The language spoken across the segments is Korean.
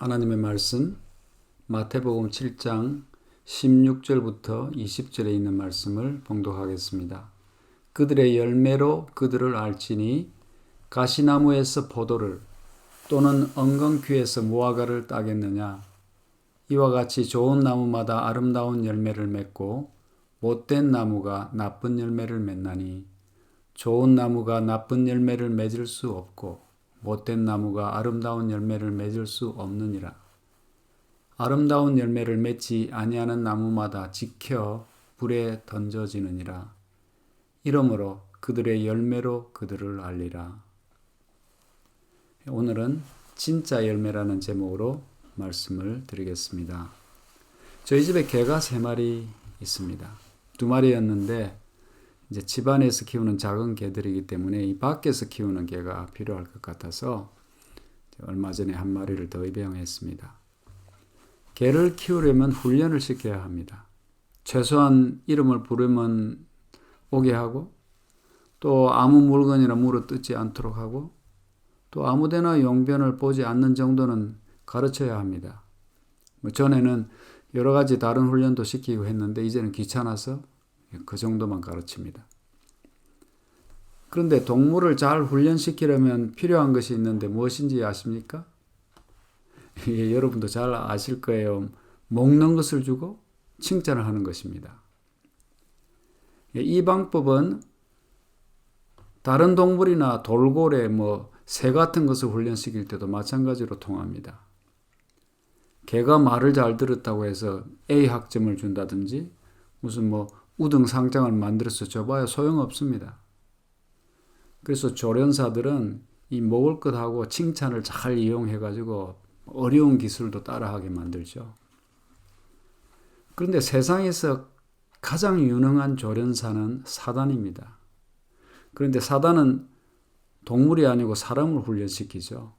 하나님의 말씀 마태복음 7장 16절부터 20절에 있는 말씀을 봉독하겠습니다. 그들의 열매로 그들을 알지니 가시나무에서 포도를 또는 엉겅퀴에서 무화과를 따겠느냐. 이와 같이 좋은 나무마다 아름다운 열매를 맺고 못된 나무가 나쁜 열매를 맺나니 좋은 나무가 나쁜 열매를 맺을 수 없고 못된 나무가 아름다운 열매를 맺을 수 없느니라. 아름다운 열매를 맺지 아니하는 나무마다 지켜 불에 던져지느니라. 이러므로 그들의 열매로 그들을 알리라. 오늘은 진짜 열매라는 제목으로 말씀을 드리겠습니다. 저희 집에 개가 3마리 있습니다. 2마리였는데 이제 집안에서 키우는 작은 개들이기 때문에 이 밖에서 키우는 개가 필요할 것 같아서 얼마 전에 1마리를 더 입양했습니다. 개를 키우려면 훈련을 시켜야 합니다. 최소한 이름을 부르면 오게 하고 또 아무 물건이나 물어 뜯지 않도록 하고 또 아무데나 용변을 보지 않는 정도는 가르쳐야 합니다. 전에는 여러 가지 다른 훈련도 시키고 했는데 이제는 귀찮아서 그 정도만 가르칩니다. 그런데 동물을 잘 훈련시키려면 필요한 것이 있는데 무엇인지 아십니까? 여러분도 잘 아실 거예요. 먹는 것을 주고 칭찬을 하는 것입니다. 이 방법은 다른 동물이나 돌고래, 새 같은 것을 훈련시킬 때도 마찬가지로 통합니다. 개가 말을 잘 들었다고 해서 A 학점을 준다든지 무슨 우등 상장을 만들어서 줘봐야 소용없습니다. 그래서 조련사들은 이 먹을 것하고 칭찬을 잘 이용해가지고 어려운 기술도 따라하게 만들죠. 그런데 세상에서 가장 유능한 조련사는 사단입니다. 그런데 사단은 동물이 아니고 사람을 훈련시키죠.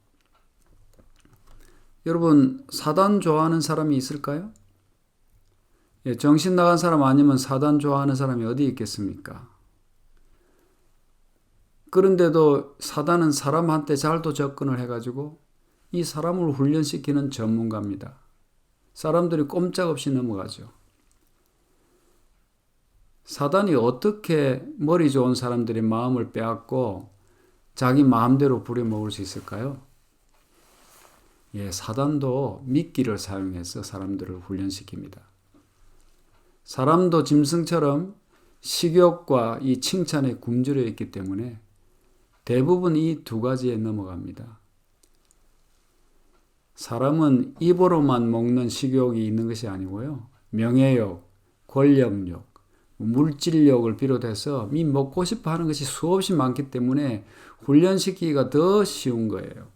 여러분, 사단 좋아하는 사람이 있을까요? 정신 나간 사람 아니면 사단 좋아하는 사람이 어디 있겠습니까? 그런데도 사단은 사람한테 잘도 접근을 해가지고 이 사람을 훈련시키는 전문가입니다. 사람들이 꼼짝없이 넘어가죠. 사단이 어떻게 머리 좋은 사람들의 마음을 빼앗고 자기 마음대로 부려먹을 수 있을까요? 사단도 미끼를 사용해서 사람들을 훈련시킵니다. 사람도 짐승처럼 식욕과 이 칭찬에 굶주려 있기 때문에 대부분 이 2가지에 넘어갑니다. 사람은 입으로만 먹는 식욕이 있는 것이 아니고요. 명예욕, 권력욕, 물질욕을 비롯해서 먹고 싶어 하는 것이 수없이 많기 때문에 훈련시키기가 더 쉬운 거예요.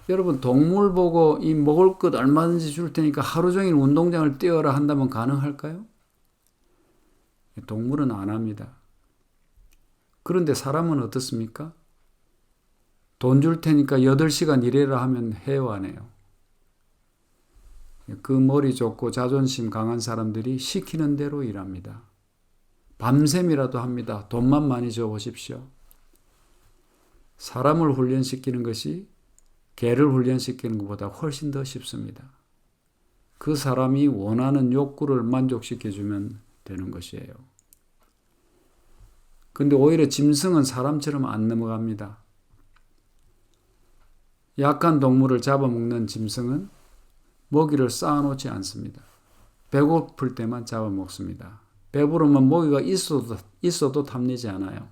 여러분, 동물 보고 이 먹을 것 얼마든지 줄 테니까 하루 종일 운동장을 뛰어라 한다면 가능할까요? 동물은 안 합니다. 그런데 사람은 어떻습니까? 돈 줄 테니까 8시간 일해라 하면 해요, 안 해요? 그 머리 좋고 자존심 강한 사람들이 시키는 대로 일합니다. 밤샘이라도 합니다. 돈만 많이 줘보십시오. 사람을 훈련시키는 것이 개를 훈련시키는 것보다 훨씬 더 쉽습니다. 그 사람이 원하는 욕구를 만족시켜주면 되는 것이에요. 근데 오히려 짐승은 사람처럼 안 넘어갑니다. 약한 동물을 잡아먹는 짐승은 먹이를 쌓아놓지 않습니다. 배고플 때만 잡아먹습니다. 배부르면 먹이가 있어도 탐내지 않아요.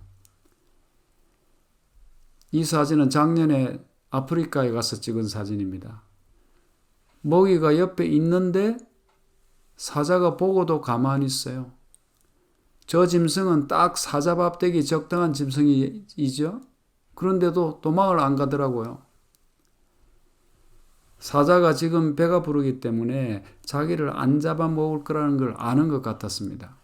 이 사진은 작년에 아프리카에 가서 찍은 사진입니다. 먹이가 옆에 있는데 사자가 보고도 가만히 있어요. 저 짐승은 딱 사자 밥 되기 적당한 짐승이죠. 그런데도 도망을 안 가더라고요. 사자가 지금 배가 부르기 때문에 자기를 안 잡아먹을 거라는 걸 아는 것 같았습니다.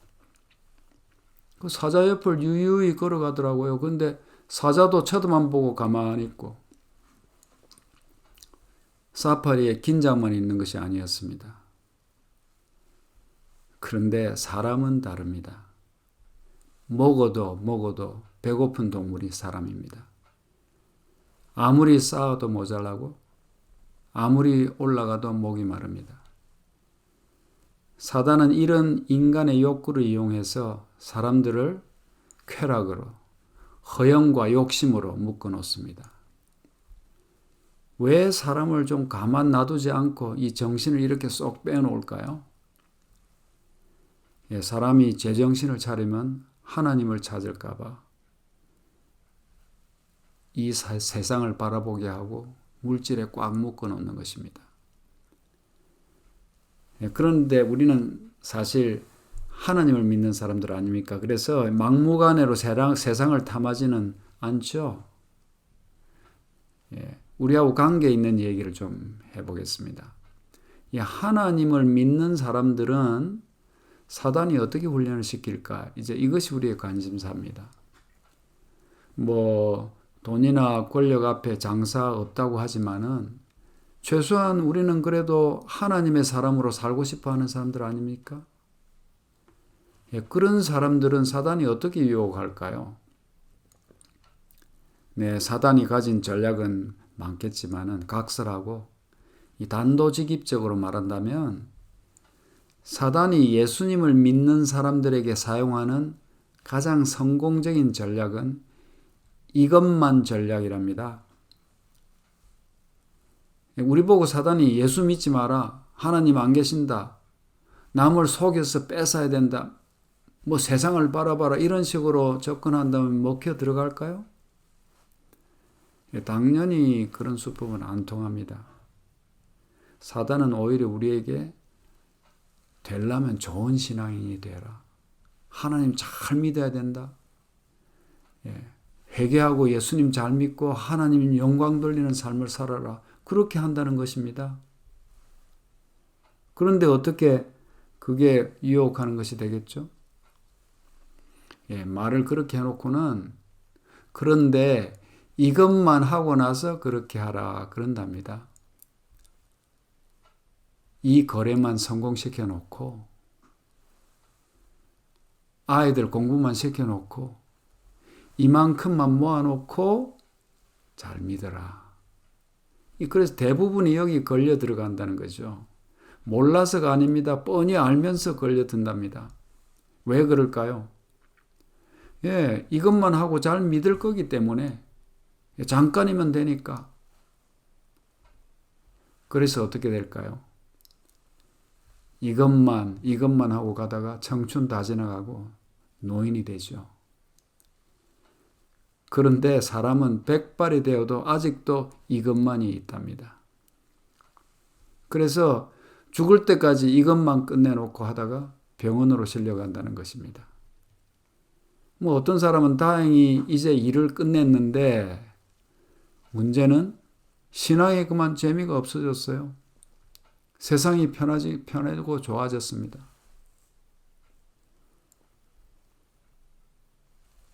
그 사자 옆을 유유히 걸어가더라고요. 그런데 사자도 쳐다만 보고 가만히 있고 사파리에 긴장만 있는 것이 아니었습니다. 그런데 사람은 다릅니다. 먹어도 배고픈 동물이 사람입니다. 아무리 쌓아도 모자라고 아무리 올라가도 목이 마릅니다. 사단은 이런 인간의 욕구를 이용해서 사람들을 쾌락으로, 허영과 욕심으로 묶어 놓습니다. 왜 사람을 좀 가만 놔두지 않고 이 정신을 이렇게 쏙 빼놓을까요? 사람이 제정신을 차리면 하나님을 찾을까 봐 이 세상을 바라보게 하고 물질에 꽉 묶어 놓는 것입니다. 그런데 우리는 사실 하나님을 믿는 사람들 아닙니까? 그래서 막무가내로 세상을 탐하지는 않죠. 우리하고 관계 있는 얘기를 좀 해보겠습니다. 하나님을 믿는 사람들은 사단이 어떻게 훈련을 시킬까? 이제 이것이 우리의 관심사입니다. 돈이나 권력 앞에 장사 없다고 하지만은 최소한 우리는 그래도 하나님의 사람으로 살고 싶어 하는 사람들 아닙니까? 그런 사람들은 사단이 어떻게 유혹할까요? 네, 사단이 가진 전략은 많겠지만은 각설하고 이 단도직입적으로 말한다면 사단이 예수님을 믿는 사람들에게 사용하는 가장 성공적인 전략은 이것만 전략이랍니다. 우리 보고 사단이 예수 믿지 마라, 하나님 안 계신다, 남을 속여서 뺏어야 된다, 세상을 바라봐라 이런 식으로 접근한다면 먹혀 들어갈까요? 당연히 그런 수법은 안 통합니다. 사단은 오히려 우리에게 되려면 좋은 신앙인이 되라, 하나님 잘 믿어야 된다, 회개하고 예수님 잘 믿고 하나님 영광 돌리는 삶을 살아라, 그렇게 한다는 것입니다. 그런데 어떻게 그게 유혹하는 것이 되겠죠? 말을 그렇게 해놓고는 그런데 이것만 하고 나서 그렇게 하라 그런답니다. 이 거래만 성공시켜 놓고 아이들 공부만 시켜놓고 이만큼만 모아놓고 잘 믿어라. 그래서 대부분이 여기 걸려 들어간다는 거죠. 몰라서가 아닙니다. 뻔히 알면서 걸려든답니다. 왜 그럴까요? 이것만 하고 잘 믿을 거기 때문에 잠깐이면 되니까. 그래서 어떻게 될까요? 이것만 하고 가다가 청춘 다 지나가고 노인이 되죠. 그런데 사람은 백발이 되어도 아직도 이것만이 있답니다. 그래서 죽을 때까지 이것만 끝내놓고 하다가 병원으로 실려간다는 것입니다. 어떤 사람은 다행히 이제 일을 끝냈는데 문제는 신앙에 그만 재미가 없어졌어요. 세상이 편해지고 좋아졌습니다.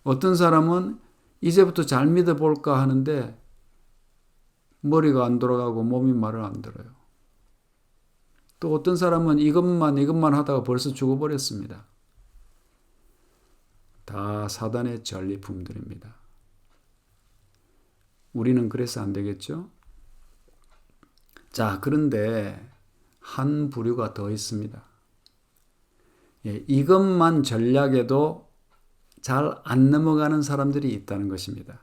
어떤 사람은 이제부터 잘 믿어볼까 하는데 머리가 안 돌아가고 몸이 말을 안 들어요. 또 어떤 사람은 이것만 하다가 벌써 죽어버렸습니다. 다 사단의 전리품들입니다. 우리는 그래서 안 되겠죠? 자, 그런데 한 부류가 더 있습니다. 이것만 전략에도 잘 안 넘어가는 사람들이 있다는 것입니다.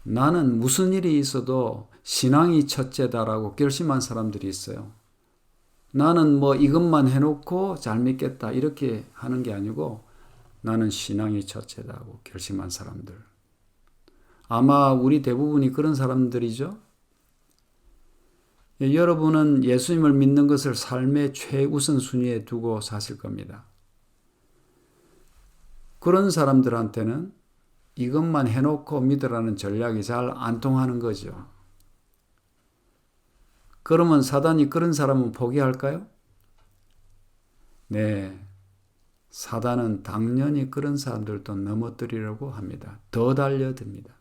나는 무슨 일이 있어도 신앙이 첫째다라고 결심한 사람들이 있어요. 나는 이것만 해놓고 잘 믿겠다 이렇게 하는 게 아니고 나는 신앙이 첫째다고 결심한 사람들. 아마 우리 대부분이 그런 사람들이죠. 여러분은 예수님을 믿는 것을 삶의 최우선 순위에 두고 사실 겁니다. 그런 사람들한테는 이것만 해놓고 믿으라는 전략이 잘 안 통하는 거죠. 그러면 사단이 그런 사람은 포기할까요? 네, 사단은 당연히 그런 사람들도 넘어뜨리려고 합니다. 더 달려듭니다.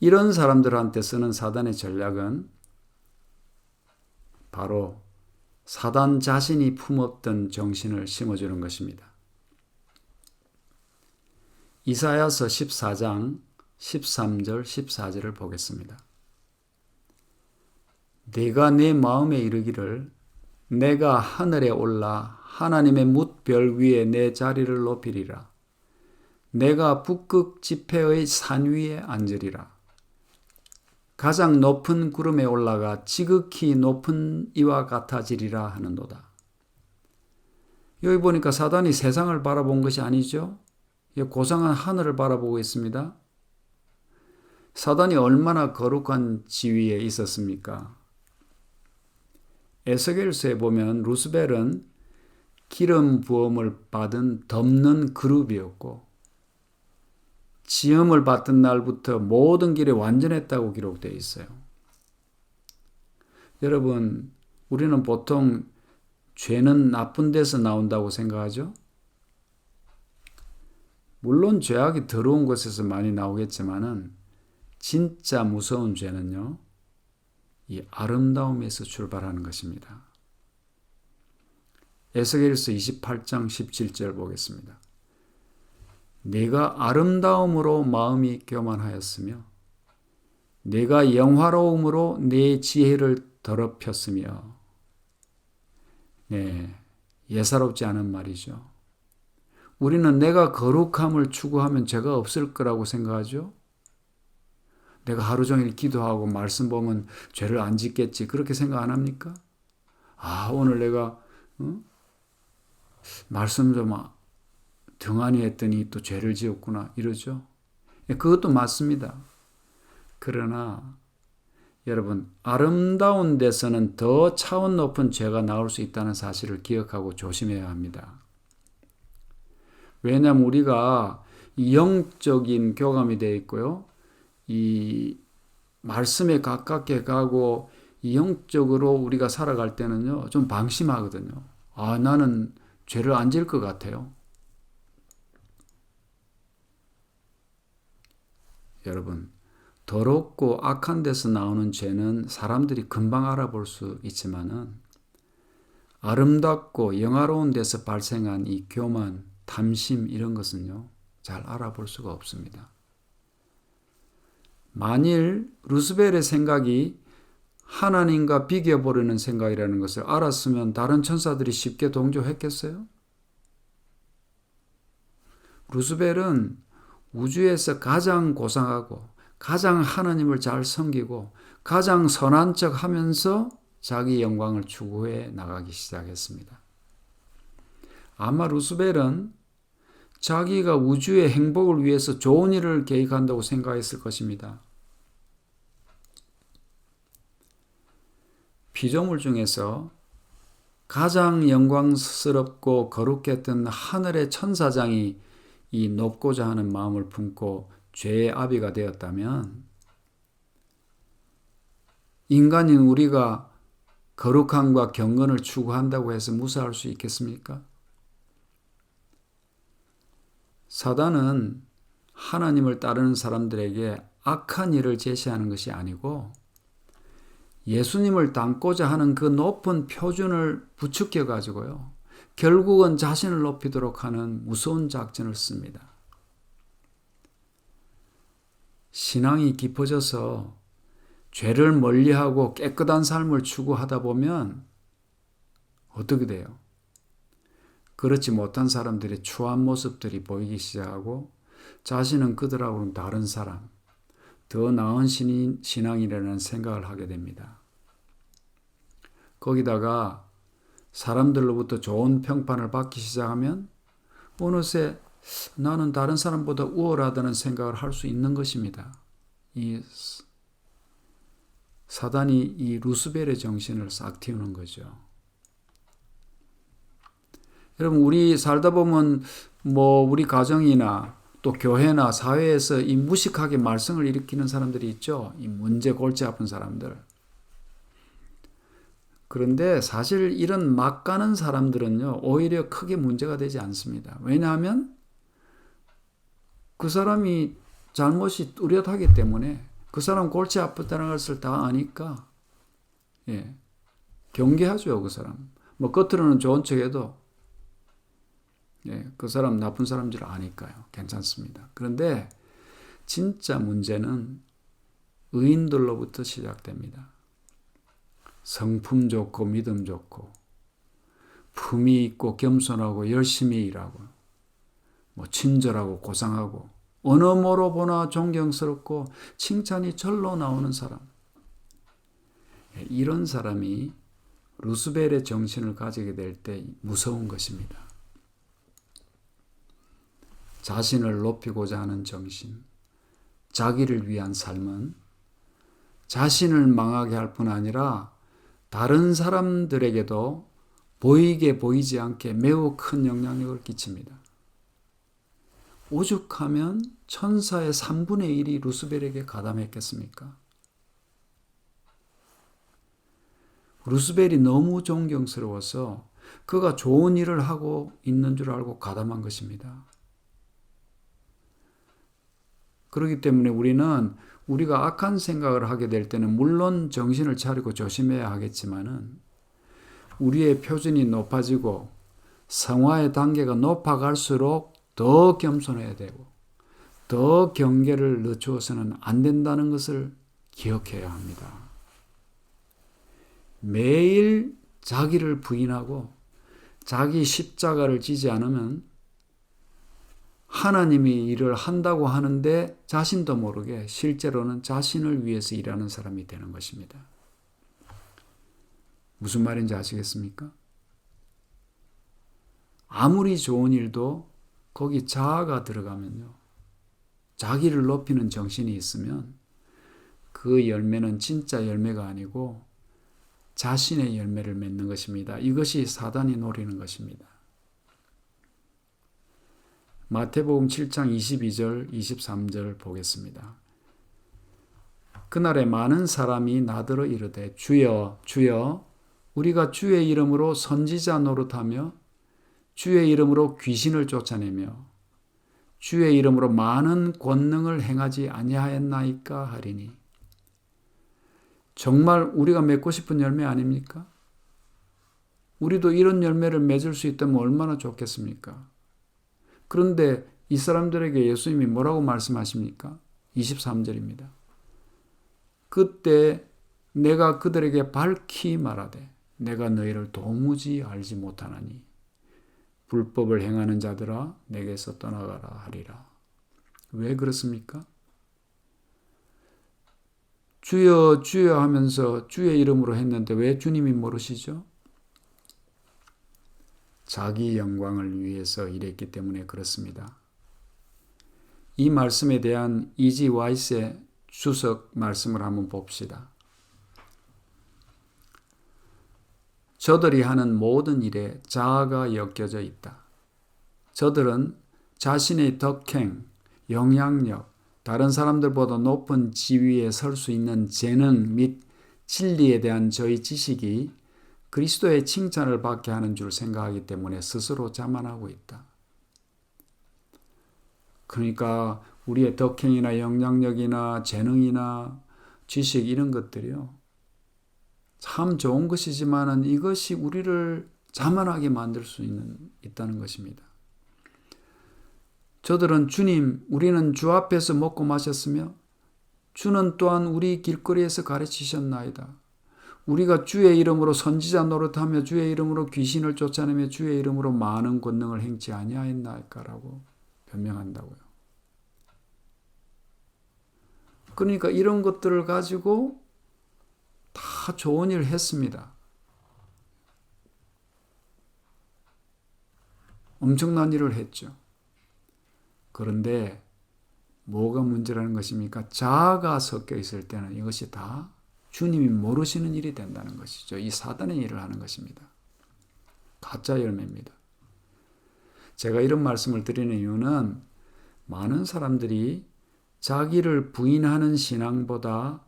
이런 사람들한테 쓰는 사단의 전략은 바로 사단 자신이 품었던 정신을 심어주는 것입니다. 이사야서 14장 13절, 14절을 보겠습니다. 네가 내 마음에 이르기를 내가 하늘에 올라 하나님의 뭇별 위에 내 자리를 높이리라. 내가 북극 지폐의 산 위에 앉으리라. 가장 높은 구름에 올라가 지극히 높은 이와 같아지리라 하는도다. 여기 보니까 사단이 세상을 바라본 것이 아니죠. 고상한 하늘을 바라보고 있습니다. 사단이 얼마나 거룩한 지위에 있었습니까? 에스겔서에 보면 루스벨은 기름 부음을 받은 덮는 그룹이었고 지음을 받던 날부터 모든 길에 완전했다고 기록되어 있어요. 여러분, 우리는 보통 죄는 나쁜 데서 나온다고 생각하죠? 물론 죄악이 더러운 곳에서 많이 나오겠지만은 진짜 무서운 죄는요, 이 아름다움에서 출발하는 것입니다. 에스겔서 28장 17절 보겠습니다. 네가 아름다움으로 마음이 교만하였으며 네가 영화로움으로 내 지혜를 더럽혔으며. 네, 예사롭지 않은 말이죠. 우리는 내가 거룩함을 추구하면 죄가 없을 거라고 생각하죠. 내가 하루 종일 기도하고 말씀 보면 죄를 안 짓겠지, 그렇게 생각 안 합니까? 오늘 내가 말씀 좀 등한히 했더니 또 죄를 지었구나, 이러죠. 그것도 맞습니다. 그러나 여러분, 아름다운 데서는 더 차원 높은 죄가 나올 수 있다는 사실을 기억하고 조심해야 합니다. 왜냐하면 우리가 영적인 교감이 되어 있고요, 이 말씀에 가깝게 가고 영적으로 우리가 살아갈 때는요, 좀 방심하거든요. 나는 죄를 안 지을 것 같아요. 여러분, 더럽고 악한 데서 나오는 죄는 사람들이 금방 알아볼 수 있지만은 아름답고 영화로운 데서 발생한 이 교만, 탐심 이런 것은요, 잘 알아볼 수가 없습니다. 만일 루스벨의 생각이 하나님과 비교해보려는 생각이라는 것을 알았으면 다른 천사들이 쉽게 동조했겠어요? 루스벨은 우주에서 가장 고상하고 가장 하나님을 잘 섬기고 가장 선한 척 하면서 자기 영광을 추구해 나가기 시작했습니다. 아마 루스벨은 자기가 우주의 행복을 위해서 좋은 일을 계획한다고 생각했을 것입니다. 피조물 중에서 가장 영광스럽고 거룩게 했던 하늘의 천사장이 이 높고자 하는 마음을 품고 죄의 아비가 되었다면 인간인 우리가 거룩함과 경건을 추구한다고 해서 무사할 수 있겠습니까? 사단은 하나님을 따르는 사람들에게 악한 일을 제시하는 것이 아니고 예수님을 닮고자 하는 그 높은 표준을 부추겨 가지고요, 결국은 자신을 높이도록 하는 무서운 작전을 씁니다. 신앙이 깊어져서 죄를 멀리하고 깨끗한 삶을 추구하다 보면 어떻게 돼요? 그렇지 못한 사람들의 추한 모습들이 보이기 시작하고 자신은 그들하고는 다른 사람, 더 나은 신앙이라는 생각을 하게 됩니다. 거기다가 사람들로부터 좋은 평판을 받기 시작하면 어느새 나는 다른 사람보다 우월하다는 생각을 할 수 있는 것입니다. 이 사단이 이 루스벨의 정신을 싹 틔우는 거죠. 여러분, 우리 살다 보면 우리 가정이나 또 교회나 사회에서 이 무식하게 말썽을 일으키는 사람들이 있죠. 이 문제 골치 아픈 사람들. 그런데 사실 이런 막 가는 사람들은요, 오히려 크게 문제가 되지 않습니다. 왜냐하면 그 사람이 잘못이 뚜렷하기 때문에 그 사람 골치 아프다는 것을 다 아니까 경계하죠. 그 사람. 겉으로는 좋은 척해도 그 사람 나쁜 사람인 줄 아니까요. 괜찮습니다. 그런데 진짜 문제는 의인들로부터 시작됩니다. 성품 좋고 믿음 좋고 품위 있고 겸손하고 열심히 일하고 친절하고 고상하고 어느 모로 보나 존경스럽고 칭찬이 절로 나오는 사람, 이런 사람이 루스벨의 정신을 가지게 될 때 무서운 것입니다. 자신을 높이고자 하는 정신, 자기를 위한 삶은 자신을 망하게 할 뿐 아니라 다른 사람들에게도 보이게 보이지 않게 매우 큰 영향력을 끼칩니다. 오죽하면 천사의 3분의 1이 루스벨에게 가담했겠습니까? 루스벨이 너무 존경스러워서 그가 좋은 일을 하고 있는 줄 알고 가담한 것입니다. 그렇기 때문에 우리가 악한 생각을 하게 될 때는 물론 정신을 차리고 조심해야 하겠지만은 우리의 표준이 높아지고 성화의 단계가 높아갈수록 더 겸손해야 되고 더 경계를 늦추어서는 안 된다는 것을 기억해야 합니다. 매일 자기를 부인하고 자기 십자가를 지지 않으면 하나님이 일을 한다고 하는데 자신도 모르게 실제로는 자신을 위해서 일하는 사람이 되는 것입니다. 무슨 말인지 아시겠습니까? 아무리 좋은 일도 거기 자아가 들어가면요, 자기를 높이는 정신이 있으면 그 열매는 진짜 열매가 아니고 자신의 열매를 맺는 것입니다. 이것이 사단이 노리는 것입니다. 마태복음 7장 22절 23절 보겠습니다. 그날에 많은 사람이 나더러 이르되 주여 주여 우리가 주의 이름으로 선지자 노릇하며 주의 이름으로 귀신을 쫓아내며 주의 이름으로 많은 권능을 행하지 아니하였나이까 하리니. 정말 우리가 맺고 싶은 열매 아닙니까? 우리도 이런 열매를 맺을 수 있다면 얼마나 좋겠습니까? 그런데 이 사람들에게 예수님이 뭐라고 말씀하십니까? 23절입니다. 그때 내가 그들에게 밝히 말하되 내가 너희를 도무지 알지 못하나니 불법을 행하는 자들아 내게서 떠나가라 하리라. 왜 그렇습니까? 주여 주여 하면서 주의 이름으로 했는데 왜 주님이 모르시죠? 자기 영광을 위해서 일했기 때문에 그렇습니다. 이 말씀에 대한 이지 와이스의 주석 말씀을 한번 봅시다. 저들이 하는 모든 일에 자아가 엮여져 있다. 저들은 자신의 덕행, 영향력, 다른 사람들보다 높은 지위에 설 수 있는 재능 및 진리에 대한 저희 지식이 그리스도의 칭찬을 받게 하는 줄 생각하기 때문에 스스로 자만하고 있다. 그러니까 우리의 덕행이나 영향력이나 재능이나 지식 이런 것들이요, 참 좋은 것이지만은 이것이 우리를 자만하게 만들 수 있다는 것입니다. 저들은 주님, 우리는 주 앞에서 먹고 마셨으며 주는 또한 우리 길거리에서 가르치셨나이다. 우리가 주의 이름으로 선지자 노릇하며 주의 이름으로 귀신을 쫓아내며 주의 이름으로 많은 권능을 행치 아니하였나이까라고 변명한다고요. 그러니까 이런 것들을 가지고 다 좋은 일을 했습니다. 엄청난 일을 했죠. 그런데 뭐가 문제라는 것입니까? 자아가 섞여 있을 때는 이것이 다 주님이 모르시는 일이 된다는 것이죠. 이 사단의 일을 하는 것입니다. 가짜 열매입니다. 제가 이런 말씀을 드리는 이유는 많은 사람들이 자기를 부인하는 신앙보다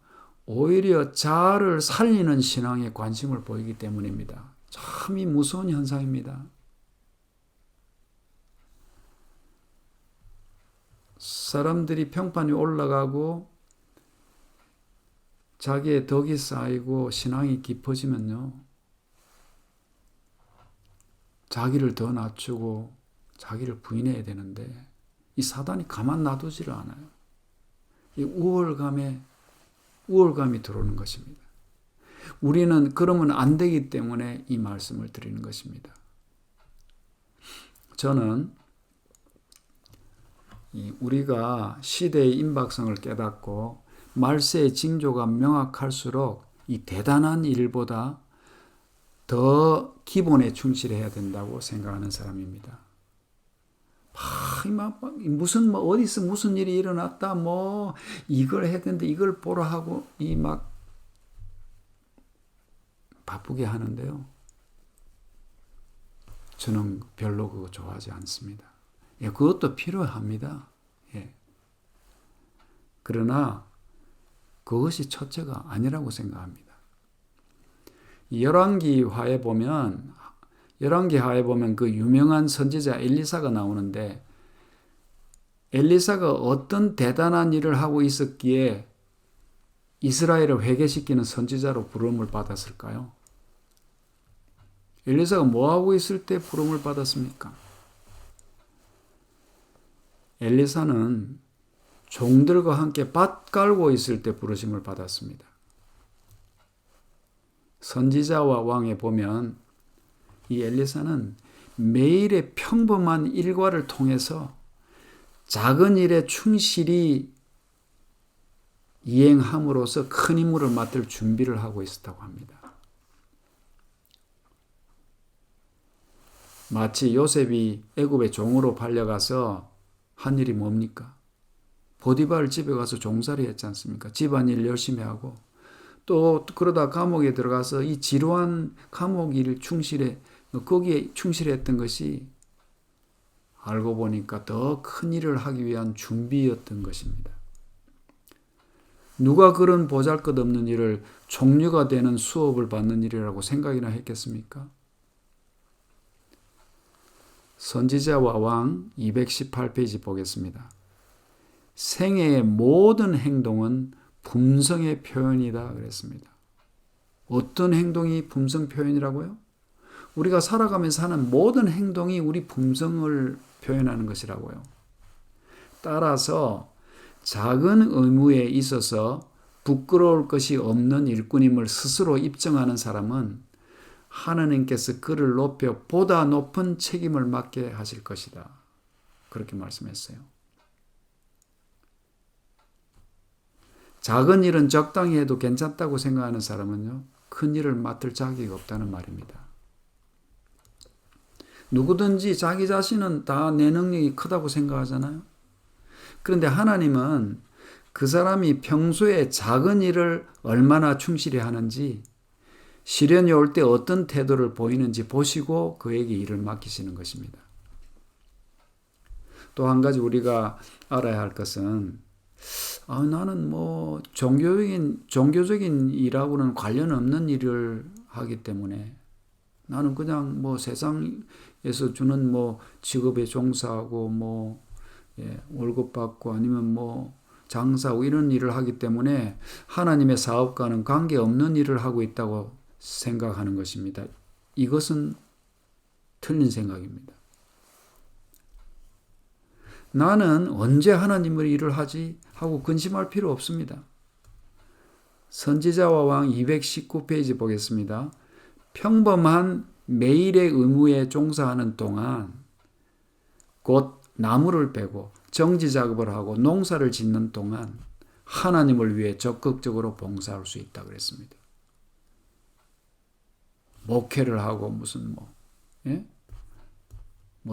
오히려 자아를 살리는 신앙에 관심을 보이기 때문입니다. 참 이 무서운 현상입니다. 사람들이 평판이 올라가고 자기의 덕이 쌓이고 신앙이 깊어지면요, 자기를 더 낮추고 자기를 부인해야 되는데 이 사단이 가만 놔두지를 않아요. 이 우월감이 들어오는 것입니다. 우리는 그러면 안 되기 때문에 이 말씀을 드리는 것입니다. 저는 우리가 시대의 임박성을 깨닫고 말세의 징조가 명확할수록 이 대단한 일보다 더 기본에 충실해야 된다고 생각하는 사람입니다. 무슨 어디서 무슨 일이 일어났다 이걸 해야 되는데 이걸 보러 하고 바쁘게 하는데요. 저는 별로 그거 좋아하지 않습니다. 그것도 필요합니다. 그러나 그것이 첫째가 아니라고 생각합니다. 열왕기하에 보면 그 유명한 선지자 엘리사가 나오는데, 엘리사가 어떤 대단한 일을 하고 있었기에 이스라엘을 회개시키는 선지자로 부름을 받았을까요? 엘리사가 뭐하고 있을 때 부름을 받았습니까? 엘리사는 종들과 함께 밭 깔고 있을 때 부르심을 받았습니다. 선지자와 왕에 보면 이 엘리사는 매일의 평범한 일과를 통해서 작은 일에 충실히 이행함으로써 큰 임무를 맡을 준비를 하고 있었다고 합니다. 마치 요셉이 애굽의 종으로 팔려가서 한 일이 뭡니까? 보디발 집에 가서 종살이 했지 않습니까? 집안일 열심히 하고 또 그러다 감옥에 들어가서 이 지루한 감옥 일 거기에 충실했던 것이 알고 보니까 더 큰 일을 하기 위한 준비였던 것입니다. 누가 그런 보잘것없는 일을 종류가 되는 수업을 받는 일이라고 생각이나 했겠습니까? 선지자와 왕 218페이지 보겠습니다. 생애의 모든 행동은 품성의 표현이다 그랬습니다. 어떤 행동이 품성 표현이라고요? 우리가 살아가면서 하는 모든 행동이 우리 품성을 표현하는 것이라고요. 따라서 작은 의무에 있어서 부끄러울 것이 없는 일꾼임을 스스로 입증하는 사람은 하나님께서 그를 높여 보다 높은 책임을 맡게 하실 것이다. 그렇게 말씀했어요. 작은 일은 적당히 해도 괜찮다고 생각하는 사람은요, 큰 일을 맡을 자격이 없다는 말입니다. 누구든지 자기 자신은 다 내 능력이 크다고 생각하잖아요. 그런데 하나님은 그 사람이 평소에 작은 일을 얼마나 충실히 하는지, 시련이 올 때 어떤 태도를 보이는지 보시고 그에게 일을 맡기시는 것입니다. 또 한 가지 우리가 알아야 할 것은 나는 종교적인 일하고는 관련 없는 일을 하기 때문에 나는 그냥 세상에서 주는 직업에 종사하고 월급 받고 아니면 장사하고 이런 일을 하기 때문에 하나님의 사업과는 관계없는 일을 하고 있다고 생각하는 것입니다. 이것은 틀린 생각입니다. 나는 언제 하나님의 일을 하지? 하고 근심할 필요 없습니다. 선지자와 왕 219페이지 보겠습니다. 평범한 매일의 의무에 종사하는 동안 곧 나무를 베고 정지 작업을 하고 농사를 짓는 동안 하나님을 위해 적극적으로 봉사할 수 있다고 그랬습니다. 목회를 하고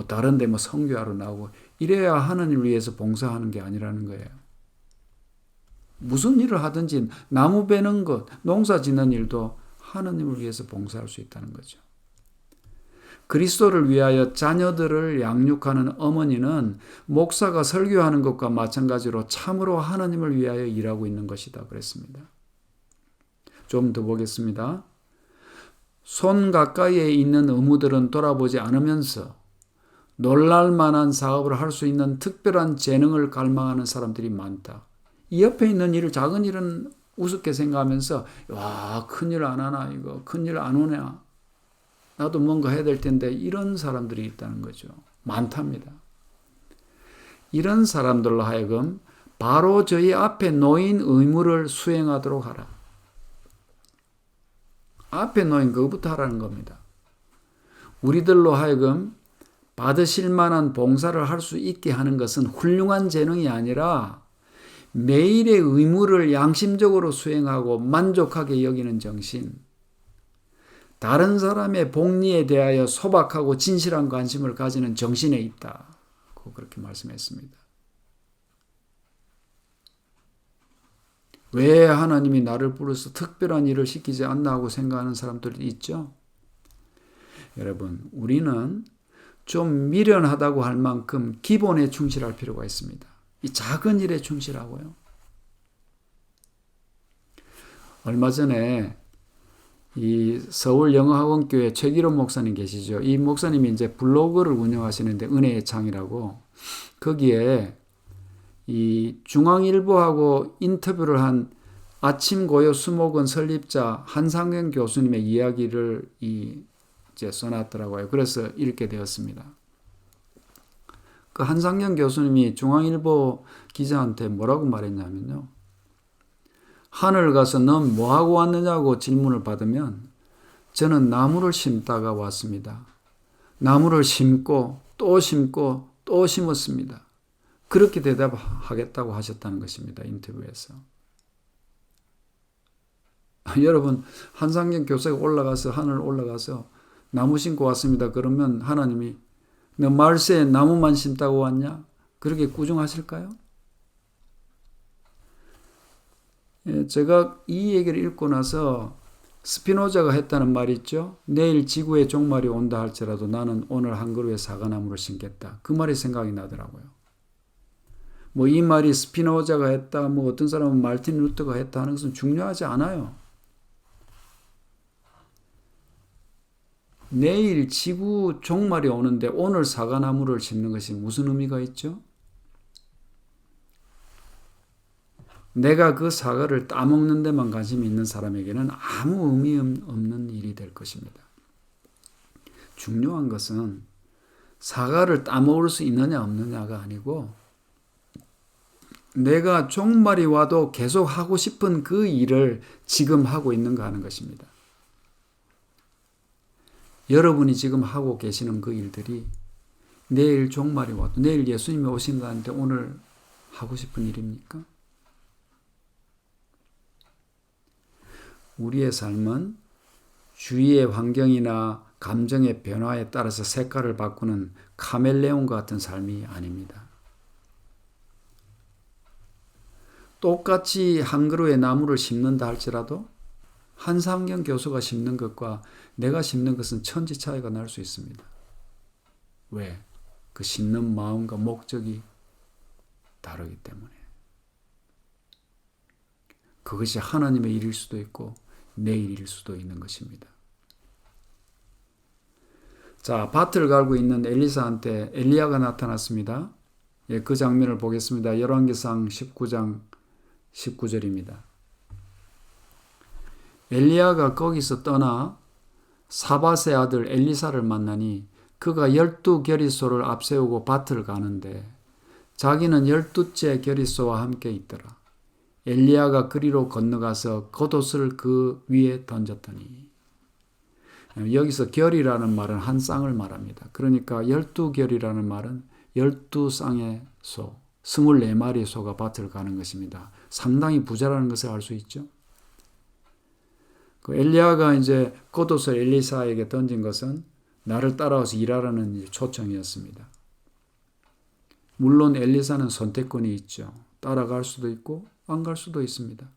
다른 데 선교하러 나오고 이래야 하나님을 위해서 봉사하는 게 아니라는 거예요. 무슨 일을 하든지 나무 베는 것, 농사 짓는 일도 하나님을 위해서 봉사할 수 있다는 거죠. 그리스도를 위하여 자녀들을 양육하는 어머니는 목사가 설교하는 것과 마찬가지로 참으로 하나님을 위하여 일하고 있는 것이다 그랬습니다. 좀 더 보겠습니다. 손 가까이에 있는 의무들은 돌아보지 않으면서 놀랄 만한 사업을 할 수 있는 특별한 재능을 갈망하는 사람들이 많다. 이 옆에 있는 일을, 작은 일은 우습게 생각하면서 큰일 안 하나, 이거 큰일 안 오냐, 나도 뭔가 해야 될 텐데, 이런 사람들이 있다는 거죠. 많답니다. 이런 사람들로 하여금 바로 저희 앞에 놓인 의무를 수행하도록 하라. 앞에 놓인 그것부터 하라는 겁니다. 우리들로 하여금 받으실 만한 봉사를 할 수 있게 하는 것은 훌륭한 재능이 아니라 매일의 의무를 양심적으로 수행하고 만족하게 여기는 정신, 다른 사람의 복리에 대하여 소박하고 진실한 관심을 가지는 정신에 있다. 그렇게 말씀했습니다. 왜 하나님이 나를 불러서 특별한 일을 시키지 않나 하고 생각하는 사람들이 있죠. 여러분, 우리는 좀 미련하다고 할 만큼 기본에 충실할 필요가 있습니다. 이 작은 일에 충실하고요. 얼마 전에 이 서울영어학원교회 최기록 목사님 계시죠. 이 목사님이 이제 블로그를 운영하시는데 은혜의 창이라고, 거기에 이 중앙일보하고 인터뷰를 한 아침고요 수목원 설립자 한상경 교수님의 이야기를 이제 써놨더라고요. 그래서 읽게 되었습니다. 그 한상경 교수님이 중앙일보 기자한테 뭐라고 말했냐면요. 하늘 가서 넌 뭐하고 왔느냐고 질문을 받으면 저는 나무를 심다가 왔습니다. 나무를 심고 또 심고 또 심었습니다. 그렇게 대답하겠다고 하셨다는 것입니다. 인터뷰에서. 여러분, 한상경 교사가 올라가서 하늘 올라가서 나무 심고 왔습니다. 그러면 하나님이 너 말세에 나무만 심다고 왔냐? 그렇게 꾸중하실까요? 제가 이 얘기를 읽고 나서 스피노자가 했다는 말이 있죠. 내일 지구에 종말이 온다 할지라도 나는 오늘 한 그루의 사과나무를 심겠다. 그 말이 생각이 나더라고요. 뭐 이 말이 스피노자가 했다, 뭐 어떤 사람은 마르틴 루터가 했다 하는 것은 중요하지 않아요. 내일 지구 종말이 오는데 오늘 사과나무를 심는 것이 무슨 의미가 있죠? 내가 그 사과를 따먹는 데만 관심이 있는 사람에게는 아무 의미 없는 일이 될 것입니다. 중요한 것은 사과를 따먹을 수 있느냐 없느냐가 아니고 내가 종말이 와도 계속 하고 싶은 그 일을 지금 하고 있는가 하는 것입니다. 여러분이 지금 하고 계시는 그 일들이 내일 종말이 와도 내일 예수님이 오신다는데 오늘 하고 싶은 일입니까? 우리의 삶은 주위의 환경이나 감정의 변화에 따라서 색깔을 바꾸는 카멜레온과 같은 삶이 아닙니다. 똑같이 한 그루의 나무를 심는다 할지라도 한상경 교수가 심는 것과 내가 심는 것은 천지 차이가 날 수 있습니다. 왜? 그 심는 마음과 목적이 다르기 때문에. 그것이 하나님의 일일 수도 있고 내 일일 수도 있는 것입니다. 자, 밭을 갈고 있는 엘리사한테 엘리야가 나타났습니다. 예, 그 장면을 보겠습니다. 열왕기상 19장 19절입니다. 엘리야가 거기서 떠나 사밧의 아들 엘리사를 만나니 그가 12겨릿소를 앞세우고 밭을 가는데 자기는 12째 겨릿소와 함께 있더라. 엘리야가 그리로 건너가서 겉옷을 그 위에 던졌더니, 여기서 결이라는 말은 한 쌍을 말합니다. 그러니까 12결이라는 말은 12쌍의 소, 24마리의 소가 밭을 가는 것입니다. 상당히 부자라는 것을 알 수 있죠. 그 엘리야가 이제 겉옷을 엘리사에게 던진 것은 나를 따라와서 일하라는 초청이었습니다. 물론 엘리사는 선택권이 있죠. 따라갈 수도 있고 안 갈 수도 있습니다.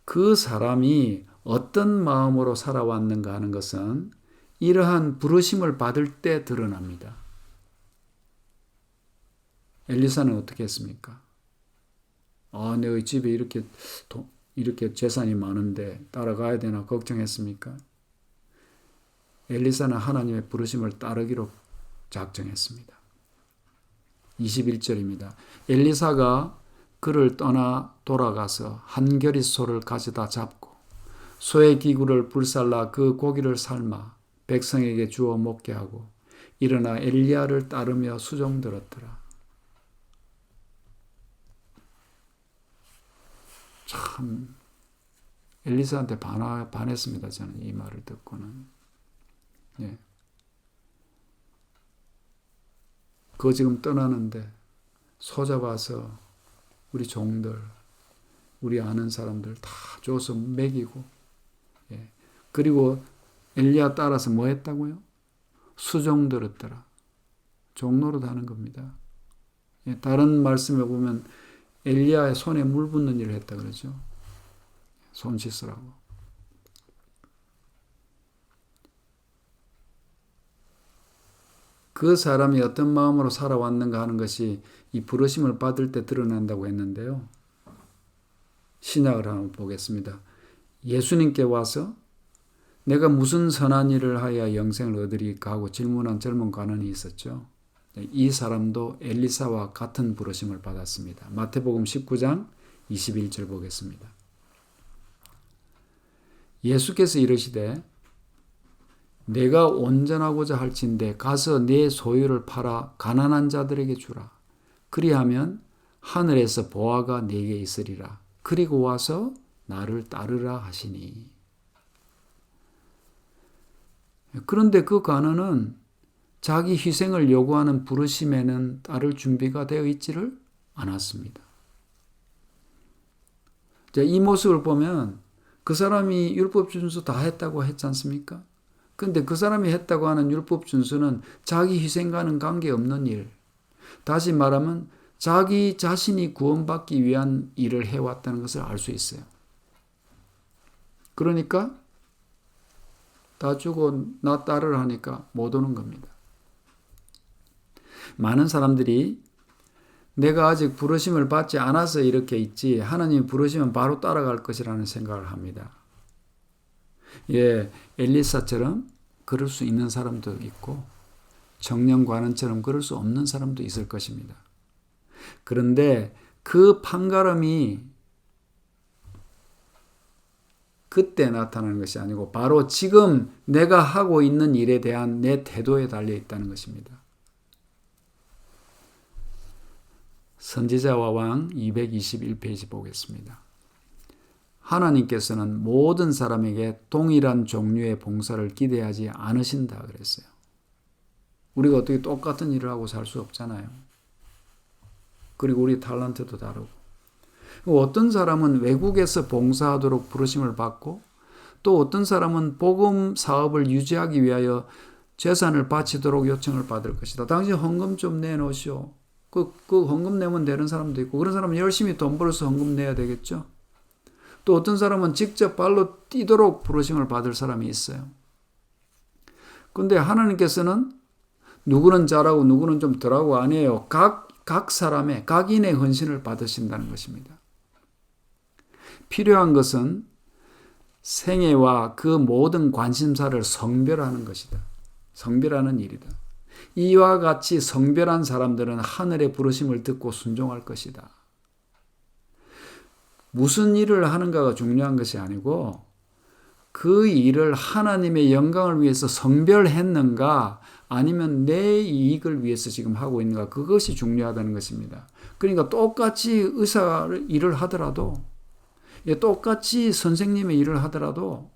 그 사람이 어떤 마음으로 살아왔는가 하는 것은 이러한 부르심을 받을 때 드러납니다. 엘리사는 어떻게 했습니까? 내 집에 이렇게 재산이 많은데 따라가야 되나 걱정했습니까? 엘리사는 하나님의 부르심을 따르기로 작정했습니다. 21절입니다. 엘리사가 그를 떠나 돌아가서 한 겨릿 소를 가져다 잡고 소의 기구를 불살라 그 고기를 삶아 백성에게 주어 먹게 하고 일어나 엘리야를 따르며 수종들었더라. 참 엘리사한테 반했습니다. 저는 이 말을 듣고는. 예. 그거 지금 떠나는데 소잡아서 우리 종들, 우리 아는 사람들 다 줘서 먹이고, 예. 그리고 엘리야 따라서 뭐 했다고요? 수종 들었더라. 종노릇 하는 겁니다. 예. 다른 말씀에 보면 엘리야의 손에 물 붓는 일을 했다 그러죠. 손 씻으라고. 그 사람이 어떤 마음으로 살아왔는가 하는 것이 이 부르심을 받을 때 드러난다고 했는데요. 신약을 한번 보겠습니다. 예수님께 와서 내가 무슨 선한 일을 하여야 영생을 얻으리까 하고 질문한 젊은 관원이 있었죠. 이 사람도 엘리사와 같은 부르심을 받았습니다. 마태복음 19장 21절 보겠습니다. 예수께서 이르시되 내가 온전하고자 할진대 가서 내 소유를 팔아 가난한 자들에게 주라. 그리하면 하늘에서 보화가 네게 있으리라. 그리고 와서 나를 따르라 하시니. 그런데 그 관원은 자기 희생을 요구하는 부르심에는 따를 준비가 되어 있지를 않았습니다. 이 모습을 보면 그 사람이 율법 준수 다 했다고 했지 않습니까? 근데 그 사람이 했다고 하는 율법 준수는 자기 희생과는 관계없는 일. 다시 말하면 자기 자신이 구원받기 위한 일을 해왔다는 것을 알 수 있어요. 그러니까 다 주고 나 따르라 하니까 못 오는 겁니다. 많은 사람들이 내가 아직 부르심을 받지 않아서 이렇게 있지 하나님이 부르시면 바로 따라갈 것이라는 생각을 합니다. 예, 엘리사처럼 그럴 수 있는 사람도 있고 정령관원처럼 그럴 수 없는 사람도 있을 것입니다. 그런데 그 판가름이 그때 나타나는 것이 아니고 바로 지금 내가 하고 있는 일에 대한 내 태도에 달려 있다는 것입니다. 선지자와 왕 221페이지 보겠습니다. 하나님께서는 모든 사람에게 동일한 종류의 봉사를 기대하지 않으신다 그랬어요. 우리가 어떻게 똑같은 일을 하고 살 수 없잖아요. 그리고 우리 탤런트도 다르고. 어떤 사람은 외국에서 봉사하도록 부르심을 받고 또 어떤 사람은 복음 사업을 유지하기 위하여 재산을 바치도록 요청을 받을 것이다. 당신 헌금 좀 내놓으시오. 그 헌금 내면 되는 사람도 있고 그런 사람은 열심히 돈 벌어서 헌금 내야 되겠죠. 또 어떤 사람은 직접 발로 뛰도록 부르심을 받을 사람이 있어요. 그런데 하나님께서는 누구는 잘하고 누구는 좀 덜하고 아니에요. 각 사람의 각인의 헌신을 받으신다는 것입니다. 필요한 것은 생애와 그 모든 관심사를 성별하는 것이다. 성별하는 일이다. 이와 같이 성별한 사람들은 하늘의 부르심을 듣고 순종할 것이다. 무슨 일을 하는가가 중요한 것이 아니고 그 일을 하나님의 영광을 위해서 성별했는가 아니면 내 이익을 위해서 지금 하고 있는가 그것이 중요하다는 것입니다. 그러니까 똑같이 의사 일을 하더라도 똑같이 선생님의 일을 하더라도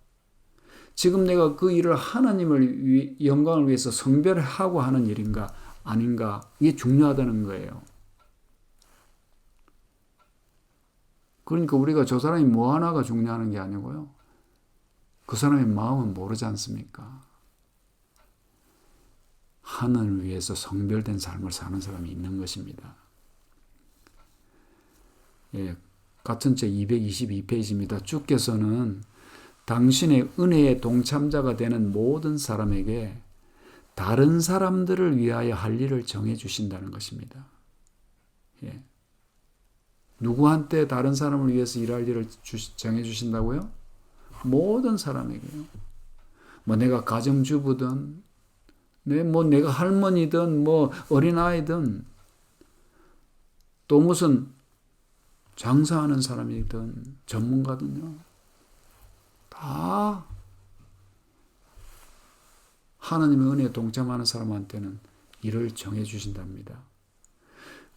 지금 내가 그 일을 하나님을 영광을 위해서 성별하고 하는 일인가 아닌가 이게 중요하다는 거예요. 그러니까 우리가 저 사람이 뭐 하나가 중요한 게 아니고요. 그 사람의 마음은 모르지 않습니까? 하늘을 위해서 성별된 삶을 사는 사람이 있는 것입니다. 예, 같은 책 222페이지입니다. 주께서는 당신의 은혜의 동참자가 되는 모든 사람에게 다른 사람들을 위하여 할 일을 정해 주신다는 것입니다. 예. 누구한테 다른 사람을 위해서 일할 일을 정해 주신다고요? 모든 사람에게요. 뭐 내가 가정주부든 내가 할머니든 어린아이든 또 무슨 장사하는 사람이든 전문가든요. 다 하나님의 은혜에 동참하는 사람한테는 일을 정해 주신답니다.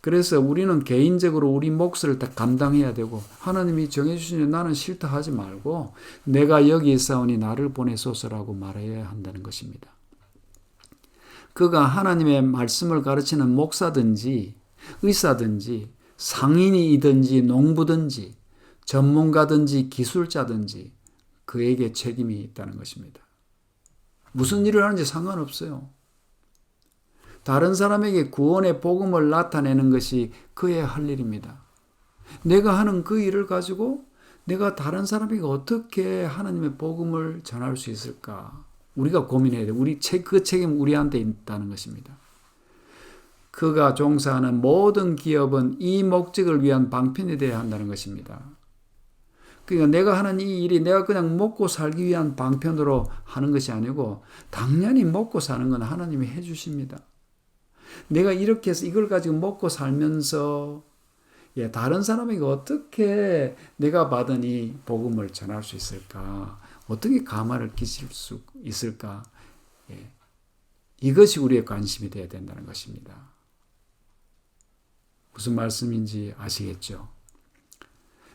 그래서 우리는 개인적으로 우리 몫을 다 감당해야 되고 하나님이 정해주시니 나는 싫다 하지 말고 내가 여기 있사오니 나를 보내소서라고 말해야 한다는 것입니다. 그가 하나님의 말씀을 가르치는 목사든지 의사든지 상인이든지 농부든지 전문가든지 기술자든지 그에게 책임이 있다는 것입니다. 무슨 일을 하는지 상관없어요. 다른 사람에게 구원의 복음을 나타내는 것이 그의 할 일입니다. 내가 하는 그 일을 가지고 내가 다른 사람에게 어떻게 하나님의 복음을 전할 수 있을까? 우리가 고민해야 돼요. 그 책임은 우리한테 있다는 것입니다. 그가 종사하는 모든 기업은 이 목적을 위한 방편이 되어야 한다는 것입니다. 그러니까 내가 하는 이 일이 내가 그냥 먹고 살기 위한 방편으로 하는 것이 아니고 당연히 먹고 사는 건 하나님이 해주십니다. 내가 이렇게 해서 이걸 가지고 먹고 살면서 다른 사람에게 어떻게 내가 받은 이 복음을 전할 수 있을까? 어떻게 가마를 끼칠 수 있을까? 이것이 우리의 관심이 되어야 된다는 것입니다. 무슨 말씀인지 아시겠죠?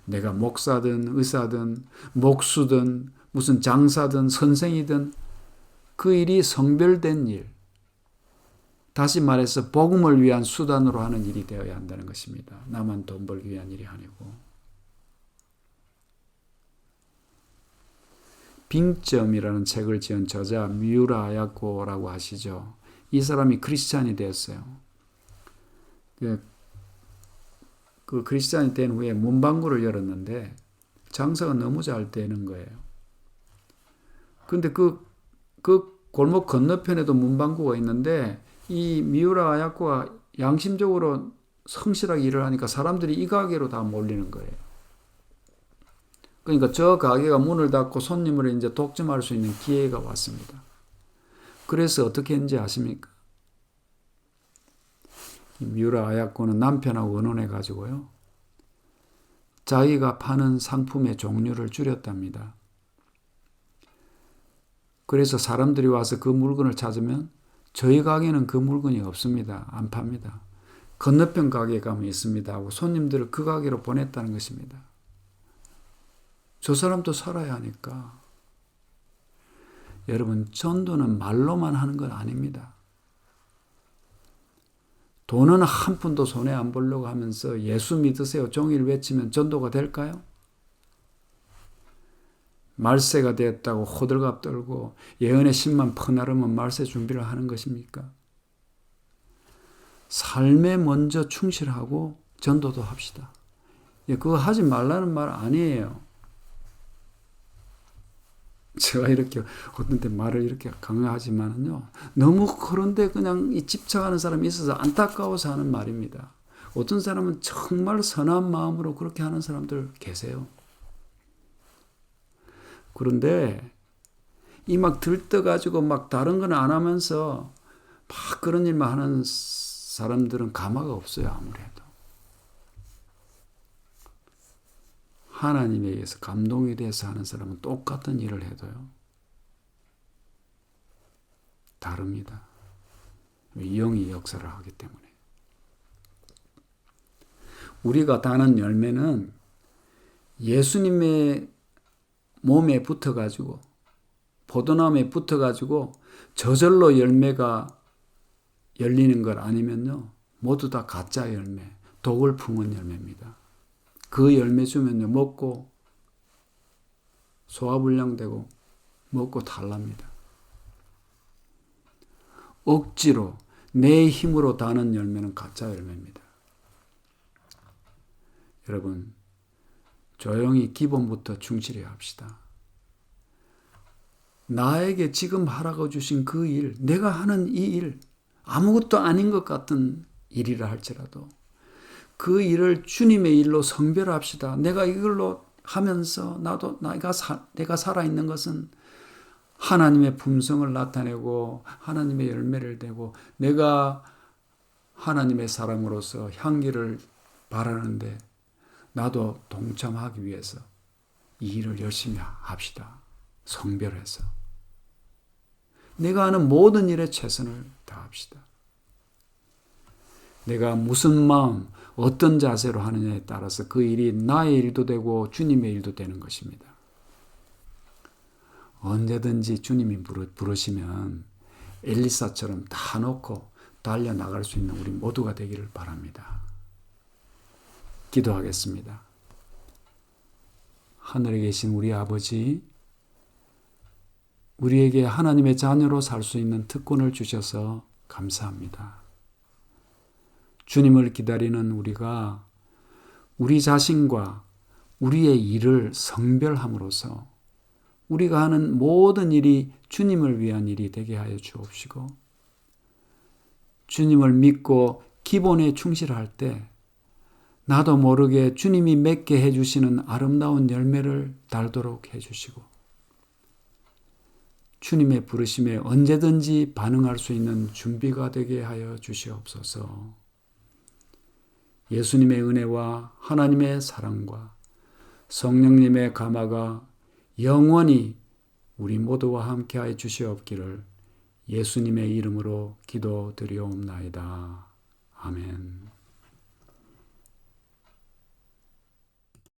내가 목사든 의사든 목수든 무슨 장사든 선생이든 그 일이 성별된 일, 다시 말해서 복음을 위한 수단으로 하는 일이 되어야 한다는 것입니다. 나만 돈 벌기 위한 일이 아니고. 빙점이라는 책을 지은 저자 미우라 아야코라고 하시죠. 이 사람이 크리스찬이 되었어요. 그 크리스찬이 된 후에 문방구를 열었는데 장사가 너무 잘 되는 거예요. 근데 그 골목 건너편에도 문방구가 있는데 이 미우라 아야코가 양심적으로 성실하게 일을 하니까 사람들이 이 가게로 다 몰리는 거예요. 그러니까 저 가게가 문을 닫고 손님을 이제 독점할 수 있는 기회가 왔습니다. 그래서 어떻게 했는지 아십니까? 미우라 아야코는 남편하고 의논해 가지고요. 자기가 파는 상품의 종류를 줄였답니다. 그래서 사람들이 와서 그 물건을 찾으면 저희 가게는 그 물건이 없습니다. 안 팝니다. 건너편 가게에 가면 있습니다 하고 손님들을 그 가게로 보냈다는 것입니다. 저 사람도 살아야 하니까. 여러분, 전도는 말로만 하는 건 아닙니다. 돈은 한 푼도 손에 안 보려고 하면서 예수 믿으세요 종일 외치면 전도가 될까요? 말세가 되었다고 호들갑 떨고 예언의 신만 퍼나르면 말세 준비를 하는 것입니까? 삶에 먼저 충실하고 전도도 합시다. 그거 하지 말라는 말 아니에요. 제가 이렇게 어떤 때 말을 이렇게 강요하지만은요, 너무 그런데 그냥 집착하는 사람이 있어서 안타까워서 하는 말입니다. 어떤 사람은 정말 선한 마음으로 그렇게 하는 사람들 계세요. 그런데 이 막 들떠가지고 막 다른 건 안 하면서 막 그런 일만 하는 사람들은 가마가 없어요, 아무래도. 하나님에 의해서 감동이 돼서 하는 사람은 똑같은 일을 해도요, 다릅니다. 영이 역사를 하기 때문에. 우리가 따는 열매는 예수님의 몸에 붙어가지고 포도나무에 붙어가지고 저절로 열매가 열리는 것 아니면요, 모두 다 가짜 열매, 독을 품은 열매입니다. 그 열매 주면요, 먹고 소화불량되고 먹고 탈납니다. 억지로 내 힘으로 다는 열매는 가짜 열매입니다. 여러분, 조용히 기본부터 충실해야 합시다. 나에게 지금 하라고 주신 그 일, 내가 하는 이 일, 아무것도 아닌 것 같은 일이라 할지라도 그 일을 주님의 일로 성별합시다. 내가 이걸로 하면서 내가 살아있는 것은 하나님의 품성을 나타내고 하나님의 열매를 내고 내가 하나님의 사람으로서 향기를 바라는데 나도 동참하기 위해서 이 일을 열심히 합시다. 성별해서. 내가 하는 모든 일에 최선을 다합시다. 내가 무슨 마음, 어떤 자세로 하느냐에 따라서 그 일이 나의 일도 되고 주님의 일도 되는 것입니다. 언제든지 주님이 부르시면 엘리사처럼 다 놓고 달려나갈 수 있는 우리 모두가 되기를 바랍니다. 기도하겠습니다. 하늘에 계신 우리 아버지, 우리에게 하나님의 자녀로 살 수 있는 특권을 주셔서 감사합니다. 주님을 기다리는 우리가 우리 자신과 우리의 일을 성별함으로써 우리가 하는 모든 일이 주님을 위한 일이 되게 하여 주옵시고, 주님을 믿고 기본에 충실할 때 나도 모르게 주님이 맺게 해주시는 아름다운 열매를 달도록 해주시고, 주님의 부르심에 언제든지 반응할 수 있는 준비가 되게 하여 주시옵소서. 예수님의 은혜와 하나님의 사랑과 성령님의 감화가 영원히 우리 모두와 함께하여 주시옵기를 예수님의 이름으로 기도드리옵나이다. 아멘.